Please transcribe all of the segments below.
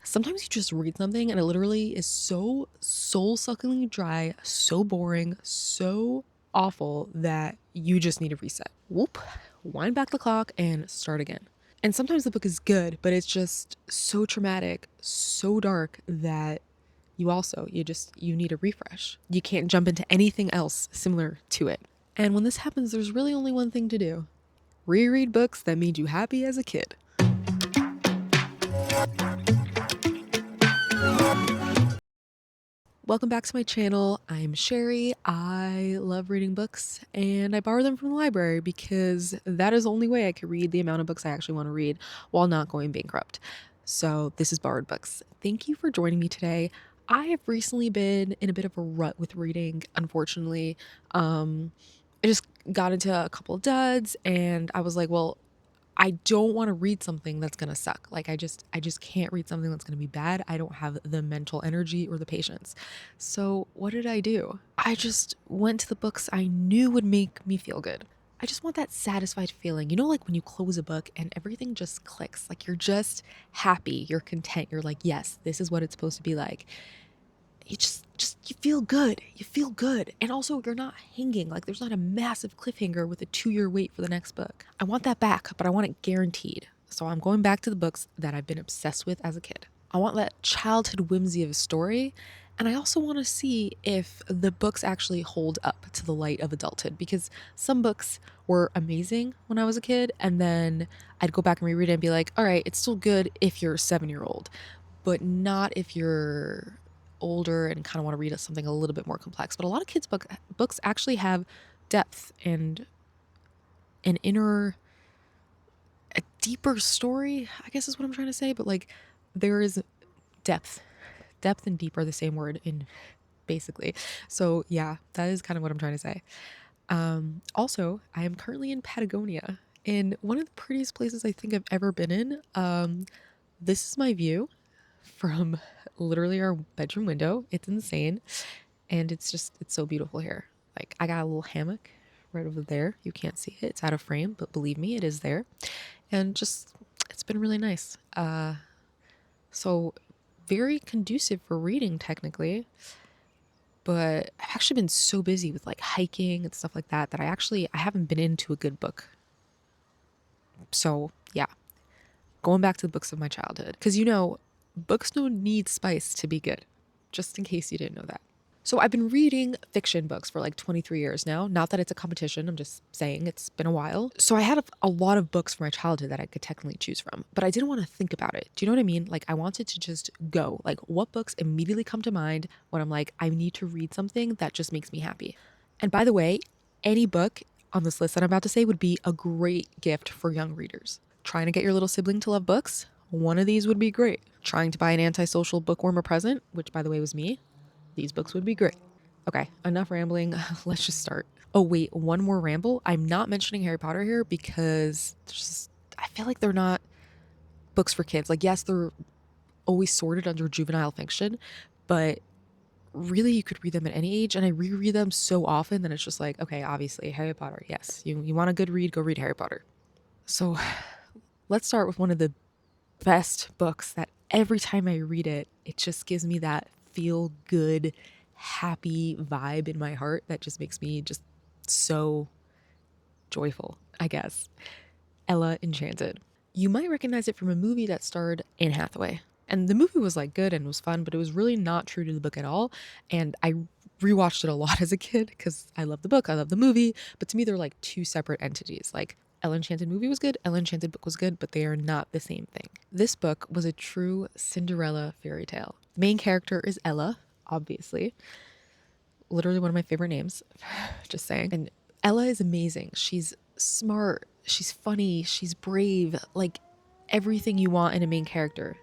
Sometimes you just read something and it literally is so soul-suckingly dry, so boring, so awful that you just need a reset. Whoop, wind back the clock and start again. And sometimes the book is good, but it's just so traumatic, so dark that you need a refresh. You can't jump into anything else similar to it. And when this happens, there's really only one thing to do. Reread books that made you happy as a kid. Welcome back to my channel. I'm Sherry. I love reading books and I borrow them from the library because that is the only way I can read the amount of books I actually want to read while not going bankrupt. So this is Borrowed Books. Thank you for joining me today. I have recently been in a bit of a rut with reading, unfortunately. I just got into a couple of duds and I was like, well, I don't want to read something that's going to suck. Like I just can't read something that's going to be bad. I don't have the mental energy or the patience. So, what did I do? I just went to the books I knew would make me feel good. I just want that satisfied feeling. You know, like when you close a book and everything just clicks, like you're just happy, you're content. You're like, "Yes, this is what it's supposed to be like." You you feel good. You feel good. And also you're not hanging. Like there's not a massive cliffhanger with a 2-year wait for the next book. I want that back, but I want it guaranteed. So I'm going back to the books that I've been obsessed with as a kid. I want that childhood whimsy of a story. And I also want to see if the books actually hold up to the light of adulthood, because some books were amazing when I was a kid. And then I'd go back and reread it and be like, all right, it's still good if you're a 7-year-old, but not if you're older and kind of want to read something a little bit more complex. But a lot of kids' books actually have depth and an inner, a deeper story, I guess is what I'm trying to say. But like there is depth. Depth and deep are the same word in basically. So yeah, that is kind of what I'm trying to say. Also, I am currently in Patagonia, in one of the prettiest places I think I've ever been in. This is my view from literally our bedroom window. It's insane. And it's so beautiful here. Like I got a little hammock right over there. You can't see it. It's out of frame, but believe me, it is there. And just it's been really nice. So very conducive for reading technically. But I've actually been so busy with like hiking and stuff like that that I haven't been into a good book. So yeah, going back to the books of my childhood. Because books don't need spice to be good, just in case you didn't know that. So I've been reading fiction books for like 23 years now. Not that it's a competition, I'm just saying it's been a while. So I had a lot of books from my childhood that I could technically choose from, but I didn't want to think about it. Do you know what I mean? Like I wanted to just go. Like what books immediately come to mind when I'm like, I need to read something that just makes me happy. And by the way, any book on this list that I'm about to say would be a great gift for young readers. Trying to get your little sibling to love books? One of these would be great. Trying to buy an antisocial bookworm a present, which by the way was me? These books would be great. Okay, enough rambling. Let's just start. Oh, wait, one more ramble. I'm not mentioning Harry Potter here because I feel like they're not books for kids. Like, yes, they're always sorted under juvenile fiction, but really you could read them at any age. And I reread them so often that it's just like, okay, obviously, Harry Potter. Yes, you want a good read, go read Harry Potter. So let's start with one of the best books that every time I read it, it just gives me that feel good, happy vibe in my heart that just makes me just so joyful, I guess. Ella Enchanted. You might recognize it from a movie that starred Anne Hathaway. And the movie was like good and was fun, but it was really not true to the book at all. And I rewatched it a lot as a kid because I love the book, I love the movie, but to me they're like two separate entities. Like Ella Enchanted movie was good, Ella Enchanted book was good, but they are not the same thing. This book was a true Cinderella fairy tale. The main character is Ella, obviously. Literally one of my favorite names, just saying. And Ella is amazing. She's smart, she's funny, she's brave, like everything you want in a main character.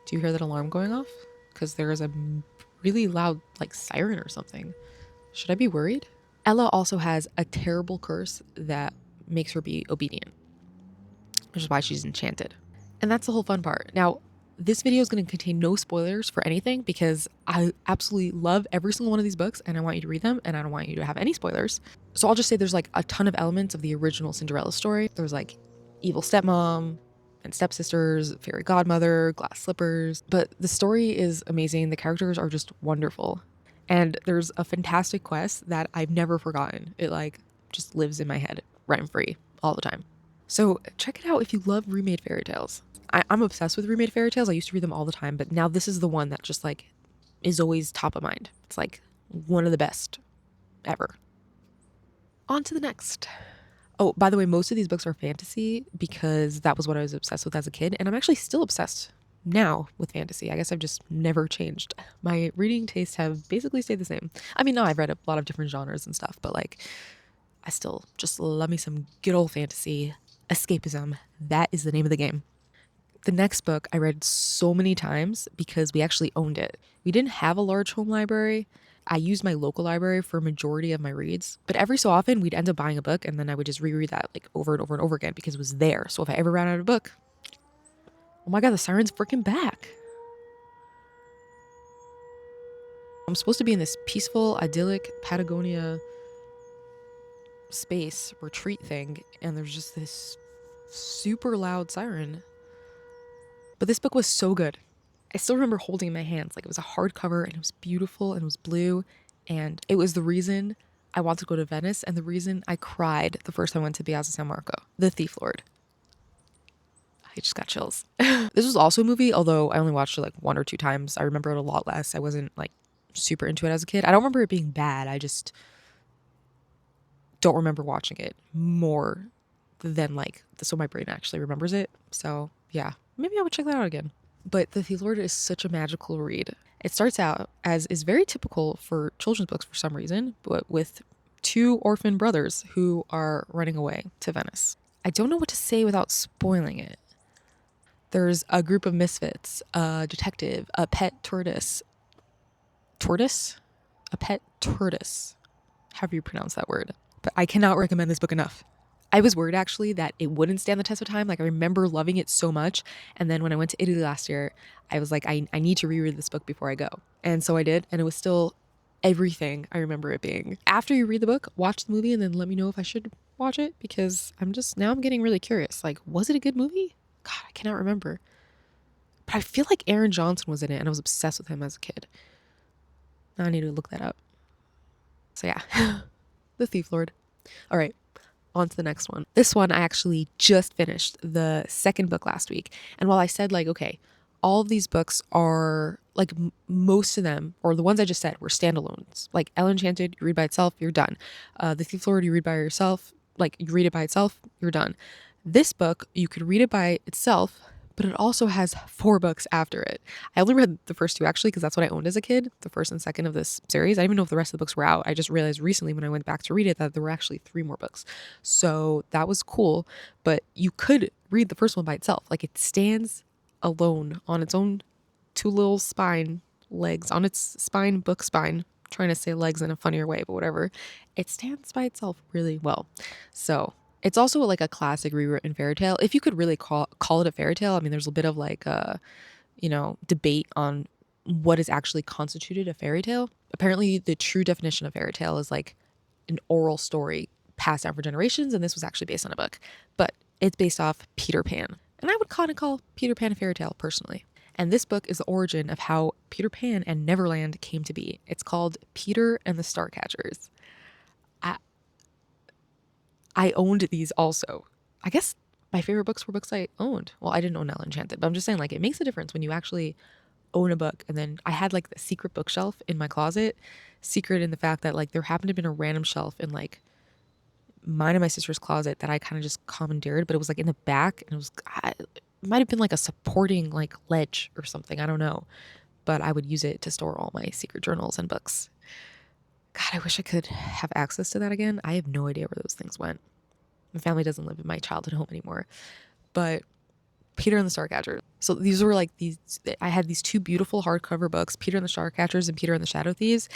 Do you hear that alarm going off? Because there is a really loud like siren or something. Should I be worried? Ella also has a terrible curse that makes her be obedient, which is why she's enchanted. And that's the whole fun part. Now, this video is going to contain no spoilers for anything because I absolutely love every single one of these books and I want you to read them and I don't want you to have any spoilers. So I'll just say there's like a ton of elements of the original Cinderella story. There's like evil stepmom and stepsisters, fairy godmother, glass slippers. But the story is amazing. The characters are just wonderful. And there's a fantastic quest that I've never forgotten. It like just lives in my head rent free all the time. So check it out if you love remade fairy tales. I'm obsessed with remade fairy tales. I used to read them all the time, but now this is the one that just like is always top of mind. It's like one of the best ever. On to the next. Oh, by the way, most of these books are fantasy because that was what I was obsessed with as a kid. And I'm actually still obsessed now with fantasy. I guess I've just never changed. My reading tastes have basically stayed the same. I mean, no, I've read a lot of different genres and stuff, but like, I still just love me some good old fantasy. Escapism. That is the name of the game. The next book I read so many times because we actually owned it. We didn't have a large home library. I used my local library for a majority of my reads, but every so often we'd end up buying a book and then I would just reread that like over and over and over again because it was there. So if I ever ran out of a book, oh my God, the siren's freaking back. I'm supposed to be in this peaceful, idyllic Patagonia space retreat thing, and there's just this super loud siren. But this book was so good. I still remember holding it in my hands. Like, it was a hardcover and it was beautiful and it was blue. And it was the reason I wanted to go to Venice and the reason I cried the first time I went to Piazza San Marco, The Thief Lord. I just got chills. This was also a movie, although I only watched it like 1 or 2 times. I remember it a lot less. I wasn't like super into it as a kid. I don't remember it being bad. I just don't remember watching it more than like, so my brain actually remembers it. So yeah, maybe I would check that out again. But The Thief Lord is such a magical read. It starts out, as is very typical for children's books for some reason, but with 2 orphan brothers who are running away to Venice. I don't know what to say without spoiling it. There's a group of misfits, a detective, a pet tortoise. Tortoise? A pet tortoise. However you pronounce that word. But I cannot recommend this book enough. I was worried actually that it wouldn't stand the test of time. Like, I remember loving it so much. And then when I went to Italy last year, I was like, I need to reread this book before I go. And so I did. And it was still everything I remember it being. After you read the book, watch the movie and then let me know if I should watch it, because I'm getting really curious. Like, was it a good movie? God, I cannot remember. But I feel like Aaron Johnson was in it and I was obsessed with him as a kid. Now I need to look that up. So yeah, The Thief Lord. All right. On to the next one. This one I actually just finished the second book last week. And while I said like, okay, all of these books are like most of them, or the ones I just said, were standalones. Like Elle Enchanted, you read by itself, you're done. The Thief Lord, you read by yourself, like you read it by itself, you're done. This book, you could read it by itself, but it also has 4 books after it. I only read the first 2 actually, because that's what I owned as a kid, the first and second of this series. I didn't even know if the rest of the books were out. I just realized recently when I went back to read it that there were actually 3 more books. So that was cool, but you could read the first one by itself. Like, it stands alone on its own 2 little spine legs, on its spine, book spine. I'm trying to say legs in a funnier way, but whatever. It stands by itself really well. So it's also like a classic rewritten fairy tale. If you could really call it a fairy tale. I mean, there's a bit of like a, debate on what is actually constituted a fairy tale. Apparently, the true definition of fairy tale is like an oral story passed down for generations, and this was actually based on a book. But it's based off Peter Pan. And I would kind of call Peter Pan a fairy tale personally. And this book is the origin of how Peter Pan and Neverland came to be. It's called Peter and the Starcatchers. I owned these also. I guess my favorite books were books I owned. Well, I didn't own Elle Enchanted, but I'm just saying, like, it makes a difference when you actually own a book. And then I had like the secret bookshelf in my closet, secret in the fact that like there happened to have been a random shelf in like mine and my sister's closet that I kind of just commandeered, but it was like in the back, and it might have been like a supporting like ledge or something. I don't know, but I would use it to store all my secret journals and books. God, I wish I could have access to that again. I have no idea where those things went. My family doesn't live in my childhood home anymore. But Peter and the Starcatcher. So these were like I had these 2 beautiful hardcover books, Peter and the Starcatchers and Peter and the Shadow Thieves,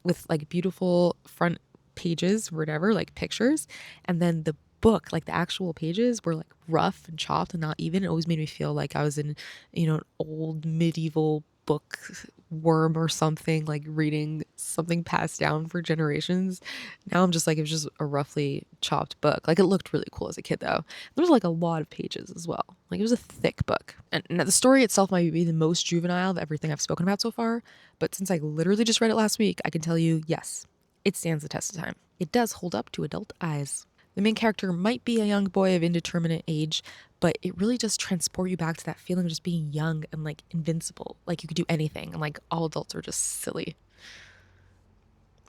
with like beautiful front pages, whatever, like pictures. And then the book, like the actual pages, were like rough and chopped and not even. It always made me feel like I was in, an old medieval bookworm or something, like reading something passed down for generations. Now I'm just like, it was just a roughly chopped book. Like it looked really cool as a kid though. There was like a lot of pages as well. Like it was a thick book. And the story itself might be the most juvenile of everything I've spoken about so far. But since I literally just read it last week, I can tell you, yes, it stands the test of time. It does hold up to adult eyes. The main character might be a young boy of indeterminate age, but it really does transport you back to that feeling of just being young and like invincible. Like you could do anything, and like all adults are just silly.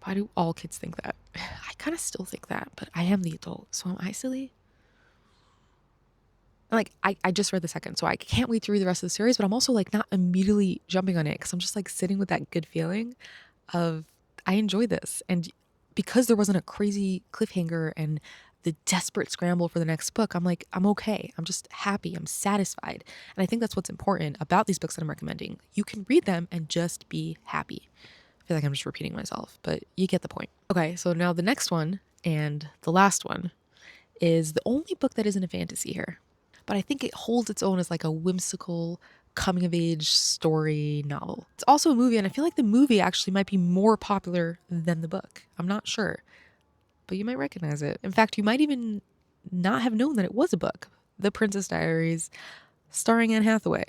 Why do all kids think that? I kind of still think that, but I am the adult, so am I silly? Like I just read the second, so I can't wait to read the rest of the series, but I'm also like not immediately jumping on it because I'm just like sitting with that good feeling of I enjoy this. And because there wasn't a crazy cliffhanger and the desperate scramble for the next book, I'm like, I'm okay. I'm just happy. I'm satisfied. And I think that's what's important about these books that I'm recommending. You can read them and just be happy. I feel like I'm just repeating myself, but you get the point. Okay, so now the next one and the last one is the only book that isn't a fantasy here. But I think it holds its own as like a whimsical coming of age story novel. It's also a movie, and I feel like the movie actually might be more popular than the book. I'm not sure, but you might recognize it. In fact, you might even not have known that it was a book. The Princess Diaries, starring Anne Hathaway.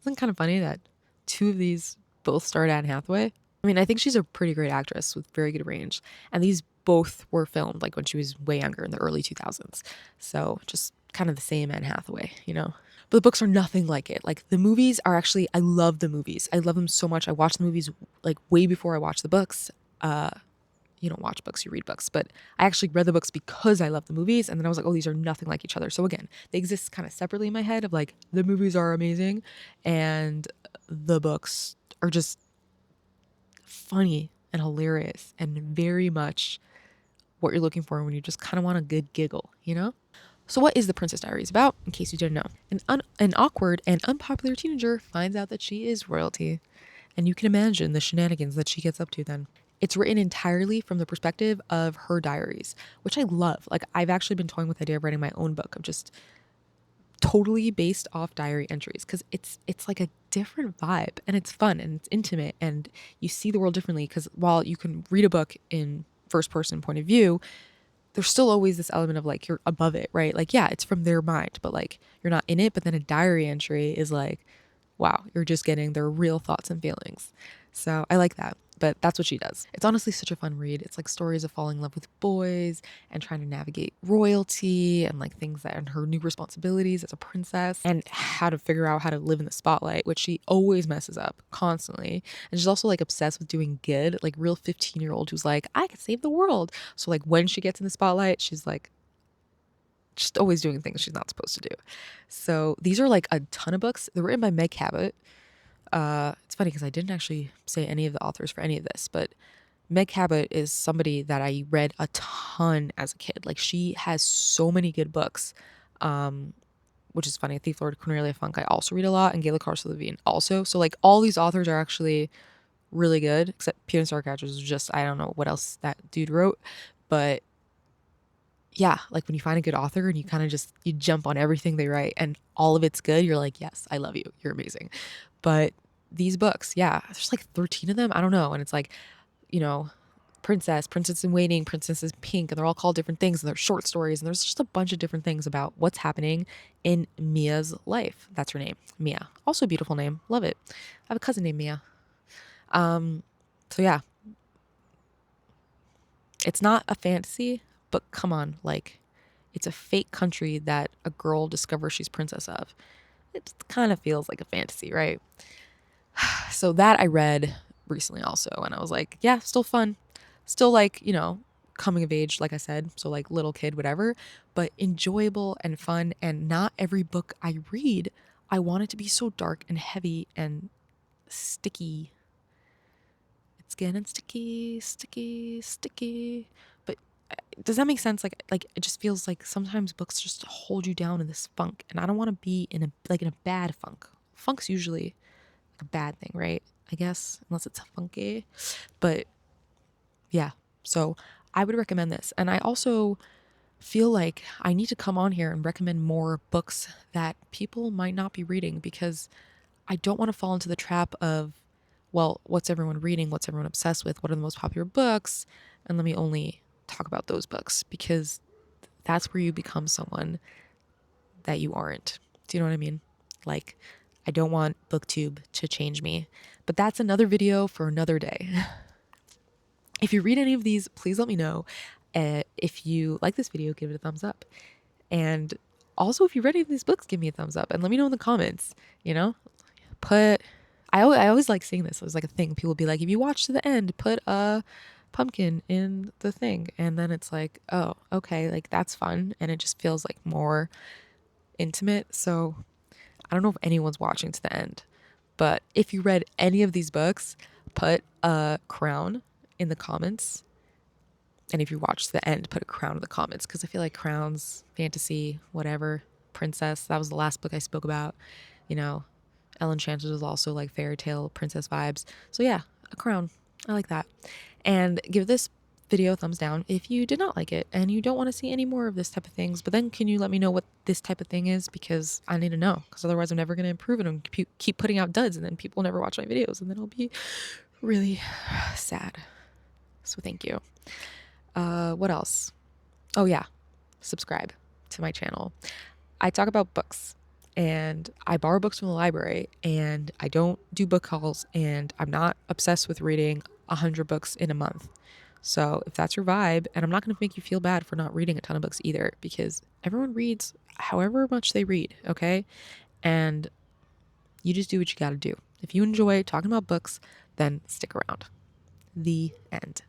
Isn't it kind of funny that two of these both starred Anne Hathaway? I mean, I think she's a pretty great actress with very good range. And these both were filmed like when she was way younger in the early 2000s. So just kind of the same Anne Hathaway, you know? But the books are nothing like it. Like the movies are actually, I love the movies. I love them so much. I watch the movies like way before I watch the books. You don't watch books, you read books. But I actually read the books because I love the movies. And then I was like, oh, these are nothing like each other. So again, they exist kind of separately in my head of like the movies are amazing and the books are just funny and hilarious and very much what you're looking for when you just kind of want a good giggle, you know? So what is The Princess Diaries about, in case you didn't know? An awkward and unpopular teenager finds out that she is royalty. And you can imagine the shenanigans that she gets up to then. It's written entirely from the perspective of her diaries, which I love. Like I've actually been toying with the idea of writing my own book of just totally based off diary entries because it's like a different vibe and it's fun and it's intimate and you see the world differently because while you can read a book in first person point of view, there's still always this element of like you're above it, right? Like yeah, it's from their mind, but like you're not in it. But then a diary entry is like, wow, you're just getting their real thoughts and feelings. So I like that. But that's what she does. It's honestly such a fun read. It's like stories of falling in love with boys and trying to navigate royalty and like things that and her new responsibilities as a princess and how to figure out how to live in the spotlight, which she always messes up constantly. And she's also like obsessed with doing good, like real 15-year-old who's like, I could save the world. So like when she gets in the spotlight, she's like just always doing things she's not supposed to do. So these are like a ton of books. They're written by Meg Cabot. It's funny because I didn't actually say any of the authors for any of this, but Meg Cabot is somebody that I read a ton as a kid. Like she has so many good books, which is funny. Thief, Lord, Cornelia Funk I also read a lot, and Gayla Carson Levine also. So like all these authors are actually really good, except Peter Starcatcher is just I don't know what else that dude wrote, but yeah, like when you find a good author and you kind of just you jump on everything they write and all of it's good, you're like, yes, I love you. You're amazing. But these books, yeah, there's like 13 of them. I don't know. And it's like, you know, Princess in Waiting, Princess in Pink, and they're all called different things and they're short stories. And there's just a bunch of different things about what's happening in Mia's life. That's her name, Mia. Also a beautiful name. Love it. I have a cousin named Mia. So yeah, it's not a fantasy, but come on, like it's a fake country that a girl discovers she's princess of. It kind of feels like a fantasy, right? So that I read recently also, and I was like, yeah, still fun. Still like, you know, coming of age, like I said, so like little kid, whatever, but enjoyable and fun. And not every book I read, I want it to be so dark and heavy and sticky. It's getting sticky, sticky, sticky. But does that make sense? Like it just feels like sometimes books just hold you down in this funk, and I don't want to be in a bad funk. Funk's usually a bad thing, right? I guess unless it's funky. But yeah, so I would recommend this. And I also feel like I need to come on here and recommend more books that people might not be reading because I don't want to fall into the trap of, well, what's everyone reading? What's everyone obsessed with? What are the most popular books? And let me only talk about those books, because that's where you become someone that you aren't. Do you know what I mean? Like, I don't want BookTube to change me, but that's another video for another day. If you read any of these, please let me know. If you like this video, give it a thumbs up. And also, if you read any of these books, give me a thumbs up and let me know in the comments, you know? Put, I always like seeing this. It was like a thing. People would be like, if you watch to the end, put a pumpkin in the thing. And then it's like, oh, okay, like that's fun. And it just feels like more intimate. So I don't know if anyone's watching to the end, but if you read any of these books, put a crown in the comments. And if you watch to the end, put a crown in the comments, because I feel like crowns, fantasy, whatever, princess, that was the last book I spoke about. You know, Ellen Enchanted was also like fairy tale princess vibes. So yeah, a crown. I like that. And give this video a thumbs down if you did not like it and you don't want to see any more of this type of things. But then can you let me know what this type of thing is? Because I need to know, because otherwise I'm never going to improve it and keep putting out duds, and then people will never watch my videos, and then I'll be really sad. So thank you. What else? Oh yeah, subscribe to my channel. I talk about books, and I borrow books from the library, and I don't do book hauls, and I'm not obsessed with reading 100 books in a month. So if that's your vibe, and I'm not going to make you feel bad for not reading a ton of books either, because everyone reads however much they read, okay? And you just do what you got to do. If you enjoy talking about books, then stick around. The end.